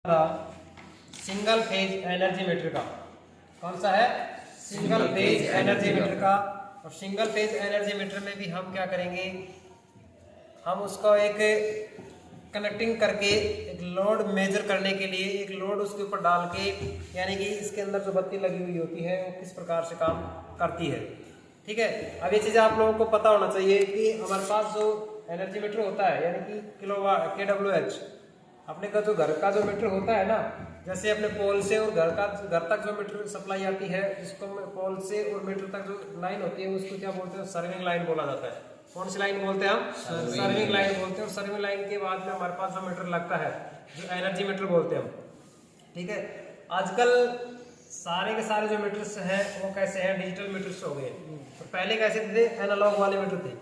Single phase energy meter का कौन सा है? सिंगल फेज एनर्जी मीटर का। और सिंगल फेज एनर्जी मीटर में भी हम क्या करेंगे, हम उसको एक कनेक्टिंग करके एक लोड मेजर करने के लिए एक लोड उसके ऊपर डाल के, यानी कि इसके अंदर जो बत्ती लगी हुई होती है वो किस प्रकार से काम करती है। ठीक है, अब ये चीज़ आप लोगों को पता होना चाहिए कि हमारे पास जो एनर्जी मीटर होता है यानी कि किलोवाट KWH, अपने का जो घर का जो मीटर होता है ना, जैसे अपने पोल से और घर तक जो मीटर सप्लाई आती है, जिसको पोल से और मीटर तक जो लाइन होती है उसको क्या बोलते हैं? सर्विंग लाइन बोला जाता है। कौन सी लाइन बोलते हैं हम? सर्विंग लाइन बोलते हैं। और सर्विंग लाइन के बाद में हमारे पास जो मीटर लगता है जो एनर्जी मीटर बोलते हैं हम। ठीक है, आजकल सारे के सारे जो मीटर्स हैं वो कैसे हैं? डिजिटल मीटर्स हो गए। तो पहले कैसे थे? एनालॉग वाले मीटर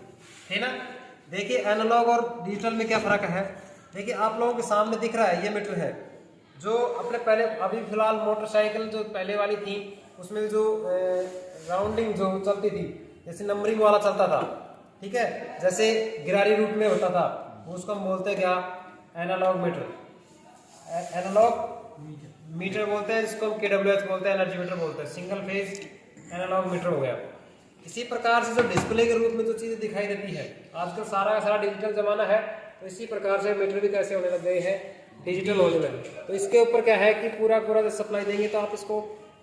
थे ना। देखिए एनालॉग और डिजिटल में क्या फर्क है। देखिए आप लोगों के सामने दिख रहा है ये मीटर है जो अपने पहले अभी फिलहाल मोटरसाइकिल जो पहले वाली थी उसमें जो राउंडिंग जो चलती थी, जैसे नंबरिंग वाला चलता था। ठीक है, जैसे गिरारी रूट में होता था, उसको हम बोलते हैं क्या? एनालॉग मीटर, एनालॉग मीटर बोलते हैं, जिसको हम KWH बोलते हैं, एनर्जी मीटर बोलते हैं। सिंगल फेज एनालॉग मीटर हो गया। इसी प्रकार से जो डिस्प्ले के रूप में जो चीजें दिखाई देती है, आजकल सारा का सारा डिजिटल जमाना है, तो इसी प्रकार से मीटर भी कैसे होने लग गए हैं? डिजिटल होने लगे। तो इसके ऊपर क्या है कि पूरा जो सप्लाई देंगे तो आप इसको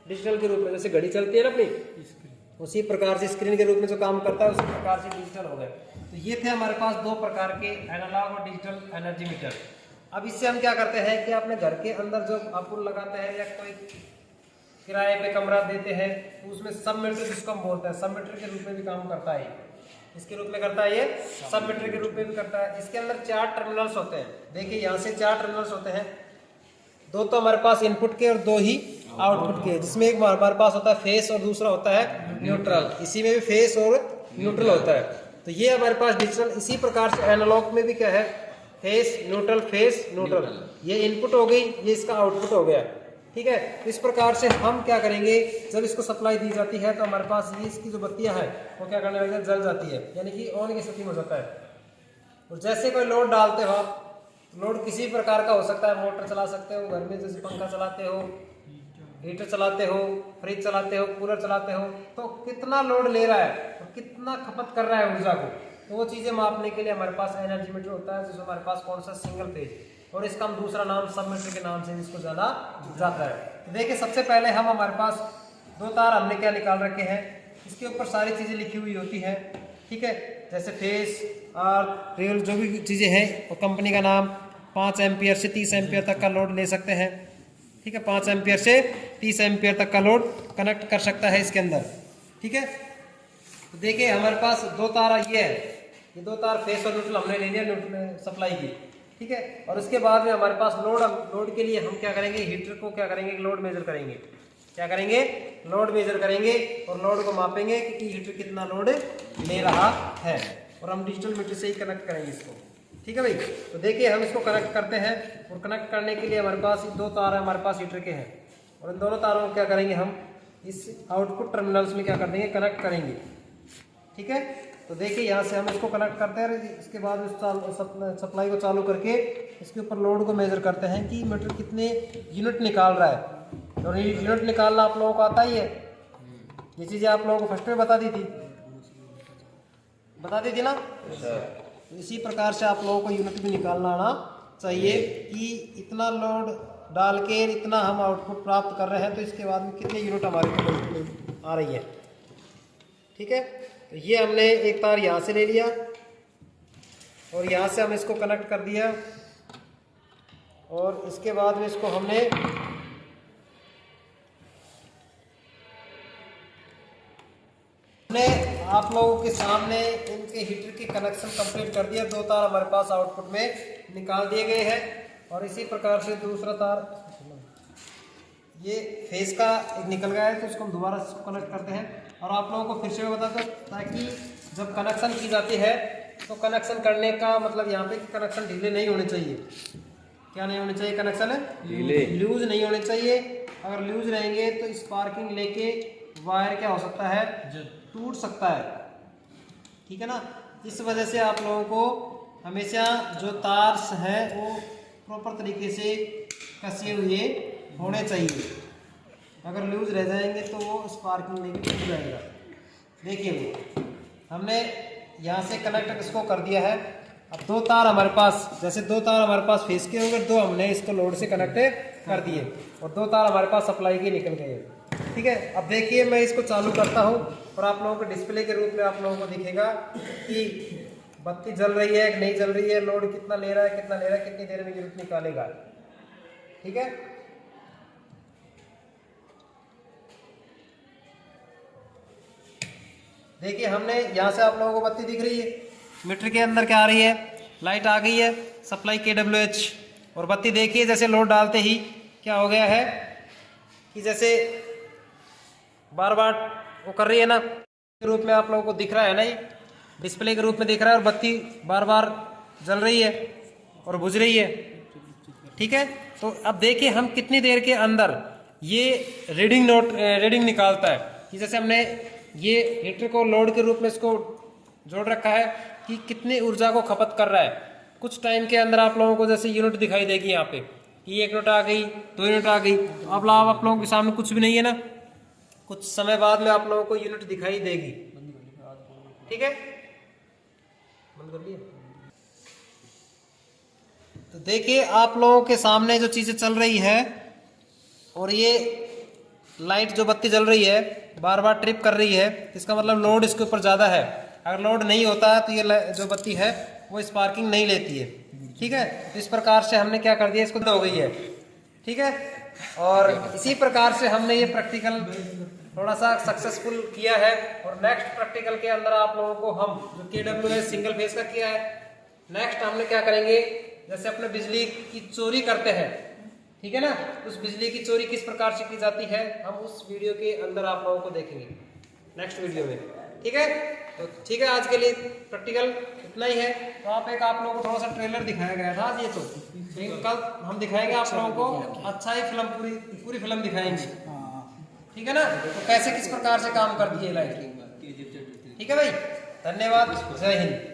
डिजिटल के रूप में, जैसे घड़ी चलती है ना अपनी, उसी प्रकार से स्क्रीन के रूप में जो काम करता है उसी प्रकार से डिजिटल हो गए। तो ये थे हमारे पास दो प्रकार के एनालॉग और डिजिटल एनर्जी मीटर। अब इससे हम क्या करते हैं कि अपने घर के अंदर जो आपको लगाते हैं या कोई किराए पे कमरा देते हैं तो उसमें सब मीटर, जिसको हम बोलते हैं सब मीटर के रूप में भी काम करता है। इसके रूप में करता है, ये सब मीटर के रूप में भी करता है। इसके अंदर 4 टर्मिनल्स होते हैं। देखिए यहाँ से 4 टर्मिनल्स होते हैं, 2 तो हमारे पास इनपुट के और 2 ही आउटपुट के, जिसमें एक हमारे पास होता है फेस और दूसरा होता है न्यूट्रल। इसी में भी फेस और न्यूट्रल होता है। तो ये हमारे पास डिजिटल। इसी प्रकार से एनालॉग में भी क्या है? Face neutral, face neutral. ये इनपुट हो गई, ये इसका आउटपुट हो गया। ठीक है, इस प्रकार से हम क्या करेंगे, जब इसको सप्लाई दी जाती है तो हमारे पास ये इसकी जो बत्तियां हैं वो क्या करने लगती है? जल जाती है, यानी कि ऑन की स्थिति में हो जाता है। और जैसे कोई लोड डालते हो आप, लोड किसी प्रकार का हो सकता है, मोटर चला सकते हो, घर में जैसे पंखा चलाते हो, हीटर चलाते हो, फ्रिज चलाते हो, कूलर चलाते हो, तो कितना लोड ले रहा है और कितना खपत कर रहा है ऊर्जा को, तो वो चीजें मापने के लिए हमारे पास एनर्जी मीटर होता है, जिसमें हमारे पास कौन सा? सिंगल फेज, और इसका हम दूसरा नाम सब मीटर के नाम से इसको जाना जाता है। तो देखिए सबसे पहले हमारे पास 2 तार हमने क्या निकाल रखे हैं, इसके ऊपर सारी चीजें लिखी हुई होती है। ठीक है, जैसे फेस और रियल जो भी चीजें हैं, और कंपनी का नाम 5 एम्पियर से 30 एम्पियर तक का लोड ले सकते हैं। ठीक है, 5 एम्पियर से 30 एम्पियर तक का लोड कनेक्ट कर सकता है इसके अंदर। ठीक है, तो देखिए हमारे पास 2 तार ये है, ये 2 तार फेस और न्यूट्रल हमने ले लिया, न्यूट्रल सप्लाई की। ठीक है, और उसके बाद में हमारे पास लोड के लिए हम क्या करेंगे? हीटर को क्या करेंगे? लोड मेजर करेंगे। क्या करेंगे? लोड मेजर करेंगे और लोड को मापेंगे कि हीटर कितना लोड ले रहा है, और हम डिजिटल मीटर से ही कनेक्ट करेंगे इसको। ठीक है भाई, तो देखिए हम इसको कनेक्ट करते हैं, और कनेक्ट करने के लिए हमारे पास 2 तार है हमारे पास हीटर के हैं, और इन दोनों तारों को क्या करेंगे? हम इस आउटपुट टर्मिनल्स में क्या कर देंगे? कनेक्ट करेंगे। ठीक है, तो देखिए यहाँ से हम इसको कनेक्ट करते हैं, इसके बाद इस सप्लाई को चालू करके इसके ऊपर लोड को मेजर करते हैं कि मीटर कितने यूनिट निकाल रहा है। और यूनिट निकालना आप लोगों को आता ही है, ये चीज़ें आप लोगों को फर्स्ट में बता दी थी ना। तो इसी प्रकार से आप लोगों को यूनिट भी निकालना आना चाहिए कि इतना लोड डाल के इतना हम आउटपुट प्राप्त कर रहे हैं, तो इसके बाद में कितने यूनिट हमारे को आ रही है। ठीक है, तो ये हमने एक तार यहाँ से ले लिया और यहाँ से हम इसको कनेक्ट कर दिया, और इसके बाद में इसको हमने आप लोगों के सामने इनके हीटर की कनेक्शन कंप्लीट कर दिया। 2 तार हमारे पास आउटपुट में निकाल दिए गए हैं, और इसी प्रकार से दूसरा तार ये फेस का एक निकल गया है, तो इसको हम दोबारा कनेक्ट करते हैं। और आप लोगों को फिर से मैं बताता हूँ, ताकि जब कनेक्शन की जाती है तो कनेक्शन करने का मतलब यहाँ पे कनेक्शन ढीले नहीं होने चाहिए। क्या नहीं होने चाहिए? कनेक्शन लूज नहीं होने चाहिए। अगर लूज रहेंगे तो स्पार्किंग लेके वायर क्या हो सकता है? टूट सकता है। ठीक है ना, इस वजह से आप लोगों को हमेशा जो तार है वो प्रॉपर तरीके से कसे हुए होने चाहिए। अगर लूज रह जाएंगे तो वो स्पार्किंग नहीं टूट जाएगा। देखिए हमने यहाँ से कनेक्ट इसको कर दिया है। अब दो तार हमारे पास, जैसे दो तार हमारे पास फेस के होंगे, दो हमने इसको लोड से कनेक्ट कर दिए और दो तार हमारे पास सप्लाई के निकल गए। ठीक है, अब देखिए मैं इसको चालू करता हूँ और आप लोगों को डिस्प्ले के रूप में आप लोगों को दिखेगा कि बत्ती जल रही है कि नहीं जल रही है, लोड कितना ले रहा है, कितना ले रहा है, कितनी देर में यूनिट निकालेगा। ठीक है, देखिए हमने यहाँ से आप लोगों को बत्ती दिख रही है, मीटर के अंदर क्या आ रही है, लाइट आ गई है, सप्लाई KWH। और बत्ती देखिए जैसे लोड डालते ही क्या हो गया है कि जैसे बार बार वो कर रही है ना, के रूप में आप लोगों को दिख रहा है ना, ये डिस्प्ले के रूप में दिख रहा है और बत्ती बार बार जल रही है और बुझ रही है। ठीक है, तो अब देखिए हम कितनी देर के अंदर ये रीडिंग निकालता है कि जैसे हमने ये हीटर को लोड के रूप में इसको जोड़ रखा है कि कितनी ऊर्जा को खपत कर रहा है। कुछ टाइम के अंदर आप लोगों को जैसे यूनिट दिखाई देगी यहाँ पे कि 1 यूनिट आ गई, 2 यूनिट आ गई। तो अब आप लोगों के सामने कुछ भी नहीं है ना, कुछ समय बाद में आप लोगों को यूनिट दिखाई देगी। ठीक है, बंद कर लिया। तो देखिए आप लोगों के सामने जो चीजें चल रही है और ये लाइट जो बत्ती जल रही है बार बार ट्रिप कर रही है, इसका मतलब लोड इसके ऊपर ज़्यादा है। अगर लोड नहीं होता तो ये जो बत्ती है वो स्पार्किंग नहीं लेती है। ठीक है, तो इस प्रकार से हमने क्या कर दिया, इसको हो गई है। ठीक है, और इसी प्रकार से हमने ये प्रैक्टिकल थोड़ा सा सक्सेसफुल किया है। और नेक्स्ट प्रैक्टिकल के अंदर आप लोगों को हम जो KWH सिंगल फेज का किया है, नेक्स्ट हमने क्या करेंगे, जैसे अपने बिजली की चोरी करते हैं, ठीक है ना, उस बिजली की चोरी किस प्रकार से की जाती है हम उस वीडियो के अंदर आप लोगों को देखेंगे नेक्स्ट वीडियो में। ठीक है, तो ठीक है, आज के लिए प्रैक्टिकल इतना ही है। तो आप लोगों को थोड़ा सा ट्रेलर दिखाया गया था आज, ये तो कल हम दिखाएंगे आप लोगों को अच्छा ही फिल्म, पूरी फिल्म दिखाएंगे। ठीक है ना, तो कैसे किस प्रकार से काम करती है लाइट। ठीक है भाई, धन्यवाद, जय हिंद।